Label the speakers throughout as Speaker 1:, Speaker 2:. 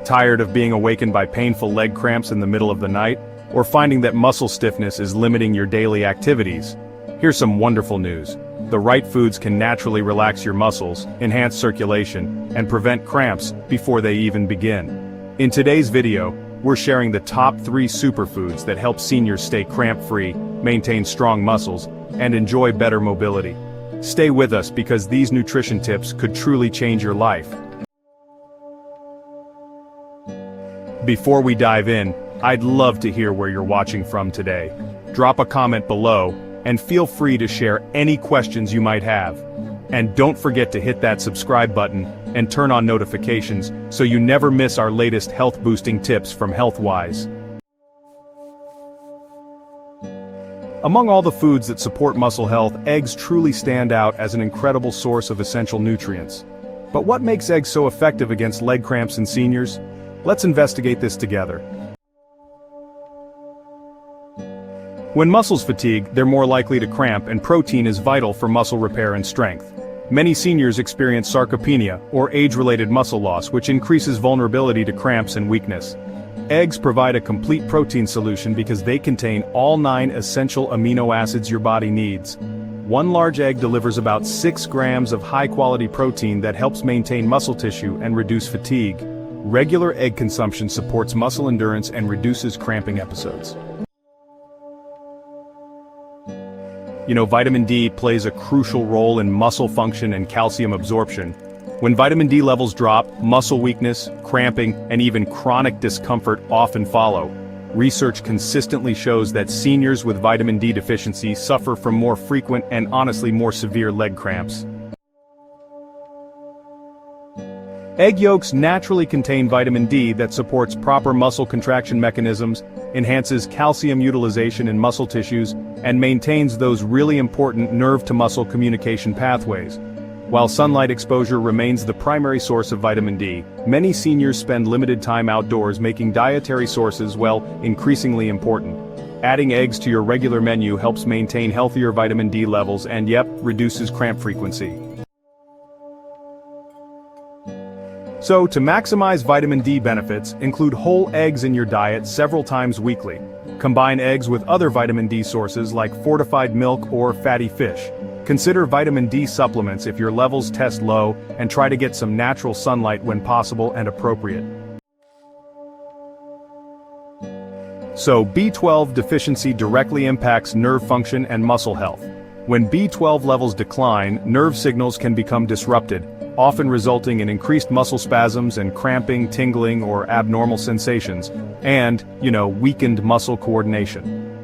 Speaker 1: Tired of being awakened by painful leg cramps in the middle of the night? Or finding that muscle stiffness is limiting your daily activities? Here's some wonderful news. The right foods can naturally relax your muscles, enhance circulation, and prevent cramps before they even begin. In today's video, we're sharing the top 3 superfoods that help seniors stay cramp-free, maintain strong muscles, and enjoy better mobility. Stay with us because these nutrition tips could truly change your life. Before we dive in, I'd love to hear where you're watching from today. Drop a comment below, and feel free to share any questions you might have. And don't forget to hit that subscribe button and turn on notifications so you never miss our latest health-boosting tips from HealthWise. Among all the foods that support muscle health, eggs truly stand out as an incredible source of essential nutrients. But what makes eggs so effective against leg cramps in seniors? Let's investigate this together. When muscles fatigue, they're more likely to cramp, and protein is vital for muscle repair and strength. Many seniors experience sarcopenia, or age-related muscle loss, which increases vulnerability to cramps and weakness. Eggs provide a complete protein solution because they contain all 9 essential amino acids your body needs. One large egg delivers about 6 grams of high-quality protein that helps maintain muscle tissue and reduce fatigue. Regular egg consumption supports muscle endurance and reduces cramping episodes. Vitamin D plays a crucial role in muscle function and calcium absorption. When vitamin D levels drop, muscle weakness, cramping, and even chronic discomfort often follow. Research consistently shows that seniors with vitamin D deficiency suffer from more frequent and honestly more severe leg cramps. Egg yolks naturally contain vitamin D that supports proper muscle contraction mechanisms, enhances calcium utilization in muscle tissues, and maintains those really important nerve-to-muscle communication pathways. While sunlight exposure remains the primary source of vitamin D, many seniors spend limited time outdoors, making dietary sources, increasingly important. Adding eggs to your regular menu helps maintain healthier vitamin D levels and, reduces cramp frequency. So, to maximize vitamin D benefits, include whole eggs in your diet several times weekly. Combine eggs with other vitamin D sources like fortified milk or fatty fish. Consider vitamin D supplements if your levels test low, and try to get some natural sunlight when possible and appropriate. So, B12 deficiency directly impacts nerve function and muscle health. When B12 levels decline, nerve signals can become disrupted, often resulting in increased muscle spasms and cramping, tingling, or abnormal sensations, and, weakened muscle coordination.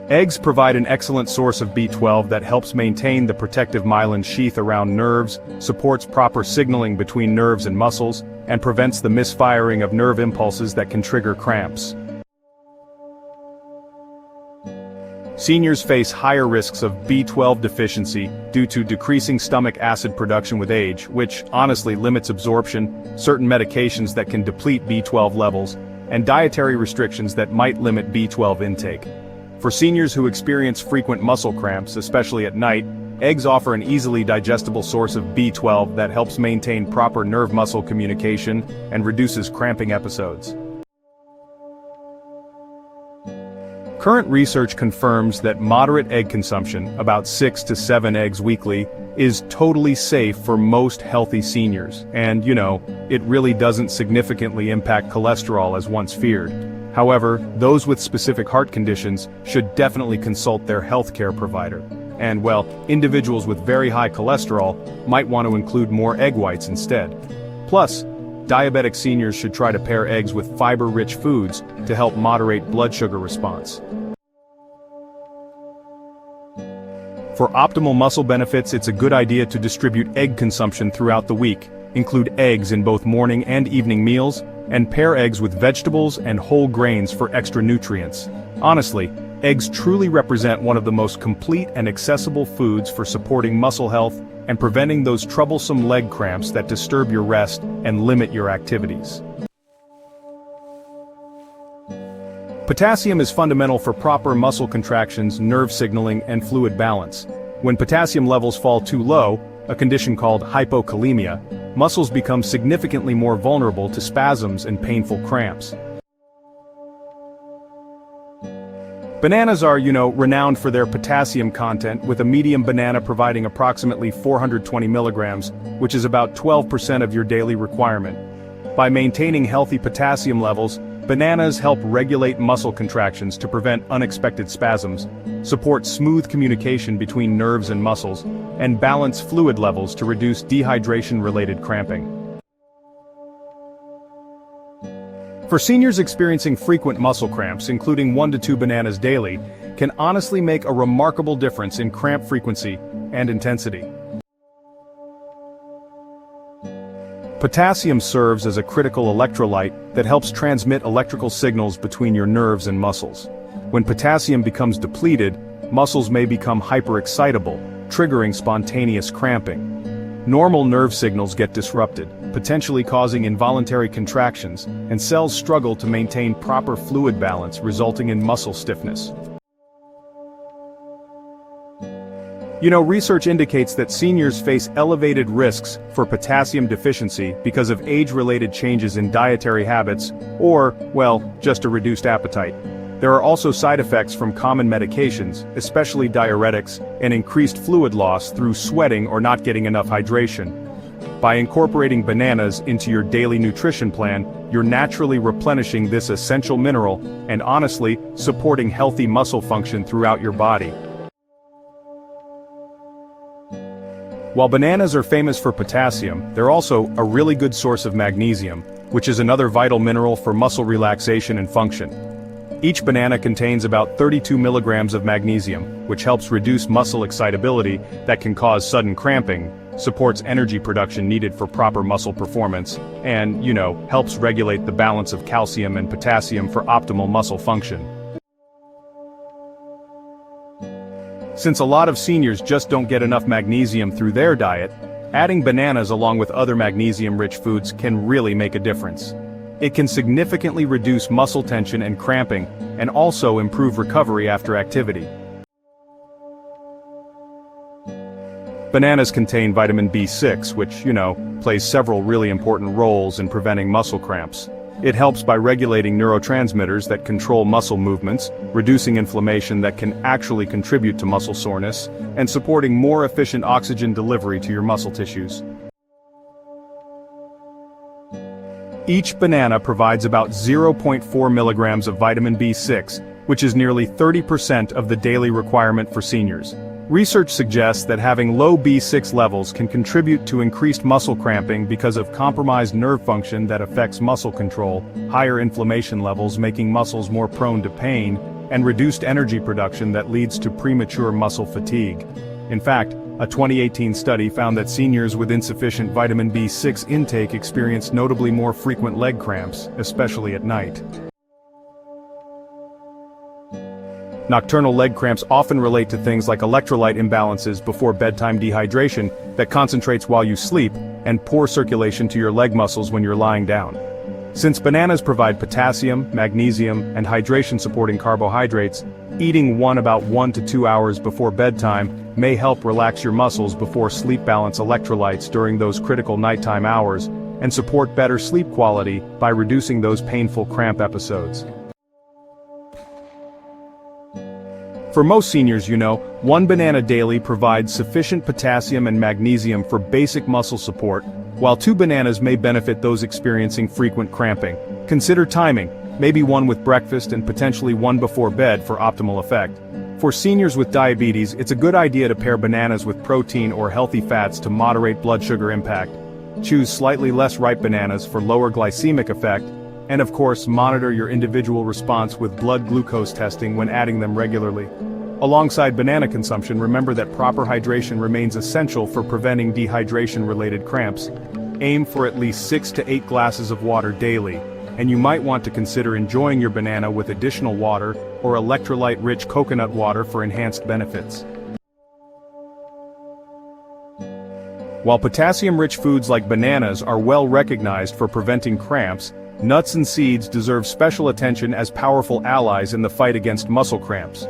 Speaker 1: Eggs provide an excellent source of B12 that helps maintain the protective myelin sheath around nerves, supports proper signaling between nerves and muscles, and prevents the misfiring of nerve impulses that can trigger cramps. Seniors face higher risks of B12 deficiency due to decreasing stomach acid production with age, which honestly limits absorption, certain medications that can deplete B12 levels, and dietary restrictions that might limit B12 intake. For seniors who experience frequent muscle cramps, especially at night, eggs offer an easily digestible source of B12 that helps maintain proper nerve-muscle communication and reduces cramping episodes. Current research confirms that moderate egg consumption, about 6 to 7 eggs weekly, is totally safe for most healthy seniors, and, it really doesn't significantly impact cholesterol as once feared. However, those with specific heart conditions should definitely consult their healthcare provider. And, individuals with very high cholesterol might want to include more egg whites instead. Plus, diabetic seniors should try to pair eggs with fiber-rich foods to help moderate blood sugar response. For optimal muscle benefits, it's a good idea to distribute egg consumption throughout the week, include eggs in both morning and evening meals, and pair eggs with vegetables and whole grains for extra nutrients. Honestly, eggs truly represent one of the most complete and accessible foods for supporting muscle health and preventing those troublesome leg cramps that disturb your rest and limit your activities. Potassium is fundamental for proper muscle contractions, nerve signaling, and fluid balance. When potassium levels fall too low, a condition called hypokalemia, muscles become significantly more vulnerable to spasms and painful cramps. Bananas are, renowned for their potassium content, with a medium banana providing approximately 420 milligrams, which is about 12% of your daily requirement. By maintaining healthy potassium levels, bananas help regulate muscle contractions to prevent unexpected spasms, support smooth communication between nerves and muscles, and balance fluid levels to reduce dehydration-related cramping. For seniors experiencing frequent muscle cramps, including 1 to 2 bananas daily can honestly make a remarkable difference in cramp frequency and intensity. Potassium serves as a critical electrolyte that helps transmit electrical signals between your nerves and muscles. When potassium becomes depleted, muscles may become hyperexcitable, triggering spontaneous cramping. Normal nerve signals get disrupted, potentially causing involuntary contractions, and cells struggle to maintain proper fluid balance, resulting in muscle stiffness. Research indicates that seniors face elevated risks for potassium deficiency because of age-related changes in dietary habits or, just a reduced appetite. There are also side effects from common medications, especially diuretics, and increased fluid loss through sweating or not getting enough hydration. By incorporating bananas into your daily nutrition plan, you're naturally replenishing this essential mineral and honestly supporting healthy muscle function throughout your body. While bananas are famous for potassium, they're also a really good source of magnesium, which is another vital mineral for muscle relaxation and function. Each banana contains about 32 milligrams of magnesium, which helps reduce muscle excitability that can cause sudden cramping, supports energy production needed for proper muscle performance, and, helps regulate the balance of calcium and potassium for optimal muscle function. Since a lot of seniors just don't get enough magnesium through their diet, adding bananas along with other magnesium-rich foods can really make a difference. It can significantly reduce muscle tension and cramping, and also improve recovery after activity. Bananas contain vitamin B6, which, plays several really important roles in preventing muscle cramps. It helps by regulating neurotransmitters that control muscle movements, reducing inflammation that can actually contribute to muscle soreness, and supporting more efficient oxygen delivery to your muscle tissues. Each banana provides about 0.4 milligrams of vitamin B6, which is nearly 30% of the daily requirement for seniors. Research suggests that having low B6 levels can contribute to increased muscle cramping because of compromised nerve function that affects muscle control, higher inflammation levels making muscles more prone to pain, and reduced energy production that leads to premature muscle fatigue. In fact, a 2018 study found that seniors with insufficient vitamin B6 intake experienced notably more frequent leg cramps, especially at night. Nocturnal leg cramps often relate to things like electrolyte imbalances before bedtime, dehydration that concentrates while you sleep, and poor circulation to your leg muscles when you're lying down. Since bananas provide potassium, magnesium, and hydration-supporting carbohydrates, eating one about 1 to 2 hours before bedtime may help relax your muscles before sleep, balance electrolytes during those critical nighttime hours, and support better sleep quality by reducing those painful cramp episodes. For most seniors, one banana daily provides sufficient potassium and magnesium for basic muscle support, while 2 bananas may benefit those experiencing frequent cramping. Consider timing, maybe one with breakfast and potentially one before bed for optimal effect. For seniors with diabetes, it's a good idea to pair bananas with protein or healthy fats to moderate blood sugar impact. Choose slightly less ripe bananas for lower glycemic effect, and of course, monitor your individual response with blood glucose testing when adding them regularly. Alongside banana consumption, remember that proper hydration remains essential for preventing dehydration-related cramps. Aim for at least 6 to 8 glasses of water daily, and you might want to consider enjoying your banana with additional water or electrolyte-rich coconut water for enhanced benefits. While potassium-rich foods like bananas are well recognized for preventing cramps, nuts and seeds deserve special attention as powerful allies in the fight against muscle cramps.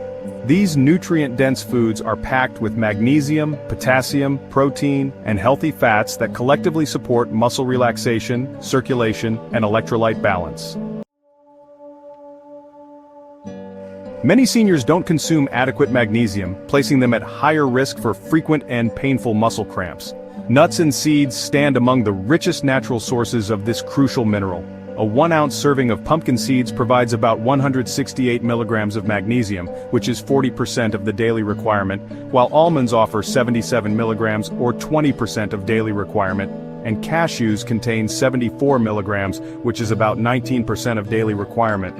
Speaker 1: These nutrient-dense foods are packed with magnesium, potassium, protein, and healthy fats that collectively support muscle relaxation, circulation, and electrolyte balance. Many seniors don't consume adequate magnesium, placing them at higher risk for frequent and painful muscle cramps. Nuts and seeds stand among the richest natural sources of this crucial mineral. A 1-ounce serving of pumpkin seeds provides about 168 milligrams of magnesium, which is 40% of the daily requirement, while almonds offer 77 milligrams or 20% of daily requirement, and cashews contain 74 milligrams, which is about 19% of daily requirement.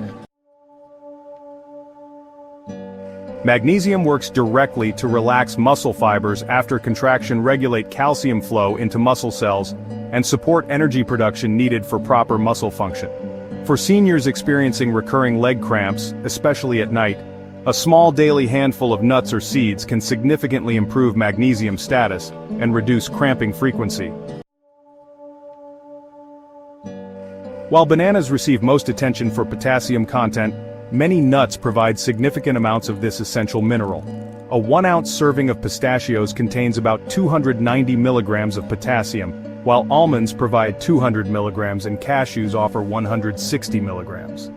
Speaker 1: Magnesium works directly to relax muscle fibers after contraction, regulate calcium flow into muscle cells, and support energy production needed for proper muscle function. For seniors experiencing recurring leg cramps, especially at night, a small daily handful of nuts or seeds can significantly improve magnesium status and reduce cramping frequency. While bananas receive most attention for potassium content, many nuts provide significant amounts of this essential mineral. A 1-ounce serving of pistachios contains about 290 milligrams of potassium, while almonds provide 200 milligrams and cashews offer 160 milligrams.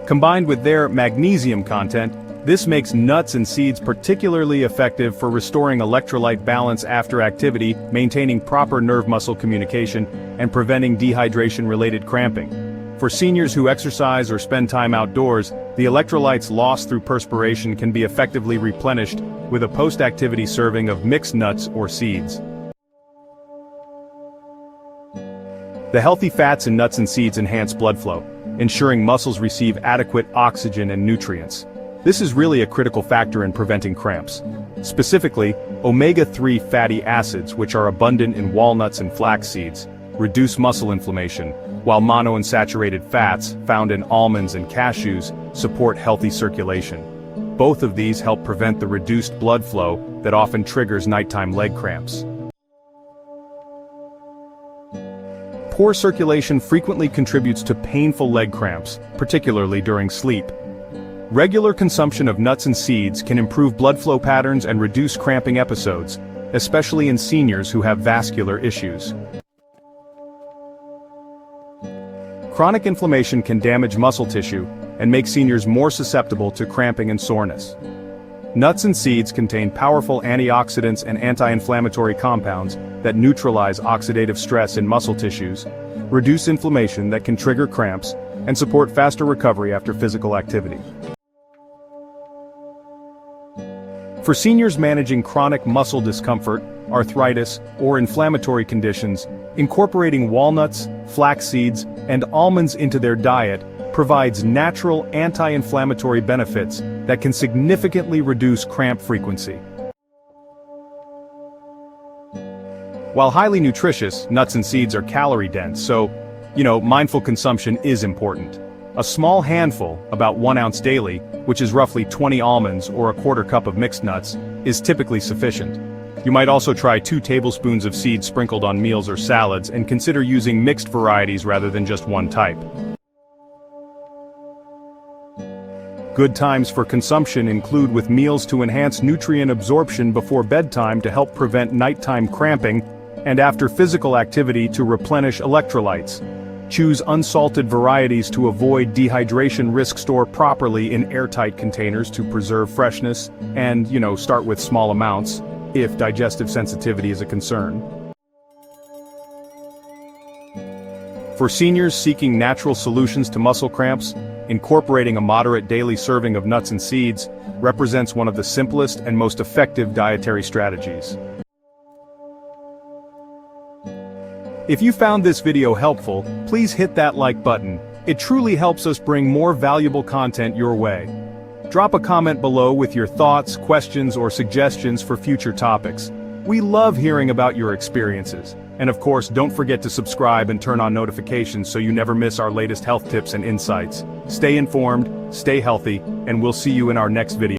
Speaker 1: Combined with their magnesium content, this makes nuts and seeds particularly effective for restoring electrolyte balance after activity, maintaining proper nerve-muscle communication, and preventing dehydration-related cramping. For seniors who exercise or spend time outdoors, the electrolytes lost through perspiration can be effectively replenished with a post-activity serving of mixed nuts or seeds. The healthy fats in nuts and seeds enhance blood flow, ensuring muscles receive adequate oxygen and nutrients. This is really a critical factor in preventing cramps. Specifically, omega-3 fatty acids, which are abundant in walnuts and flax seeds, reduce muscle inflammation, while monounsaturated fats, found in almonds and cashews, support healthy circulation. Both of these help prevent the reduced blood flow that often triggers nighttime leg cramps. Poor circulation frequently contributes to painful leg cramps, particularly during sleep. Regular consumption of nuts and seeds can improve blood flow patterns and reduce cramping episodes, especially in seniors who have vascular issues. Chronic inflammation can damage muscle tissue and make seniors more susceptible to cramping and soreness. Nuts and seeds contain powerful antioxidants and anti-inflammatory compounds that neutralize oxidative stress in muscle tissues, reduce inflammation that can trigger cramps, and support faster recovery after physical activity. For seniors managing chronic muscle discomfort, arthritis, or inflammatory conditions, incorporating walnuts, flax seeds, and almonds into their diet provides natural anti-inflammatory benefits that can significantly reduce cramp frequency. While highly nutritious, nuts and seeds are calorie-dense, so, mindful consumption is important. A small handful, about 1 ounce daily, which is roughly 20 almonds or a quarter cup of mixed nuts, is typically sufficient. You might also try 2 tablespoons of seeds sprinkled on meals or salads and consider using mixed varieties rather than just one type. Good times for consumption include with meals to enhance nutrient absorption before bedtime to help prevent nighttime cramping, and after physical activity to replenish electrolytes. Choose unsalted varieties to avoid dehydration risk. Store properly in airtight containers to preserve freshness, and, start with small amounts, if digestive sensitivity is a concern. For seniors seeking natural solutions to muscle cramps, incorporating a moderate daily serving of nuts and seeds represents one of the simplest and most effective dietary strategies. If you found this video helpful, please hit that like button. It truly helps us bring more valuable content your way. Drop a comment below with your thoughts, questions, or suggestions for future topics. We love hearing about your experiences. And of course, don't forget to subscribe and turn on notifications so you never miss our latest health tips and insights. Stay informed, stay healthy, and we'll see you in our next video.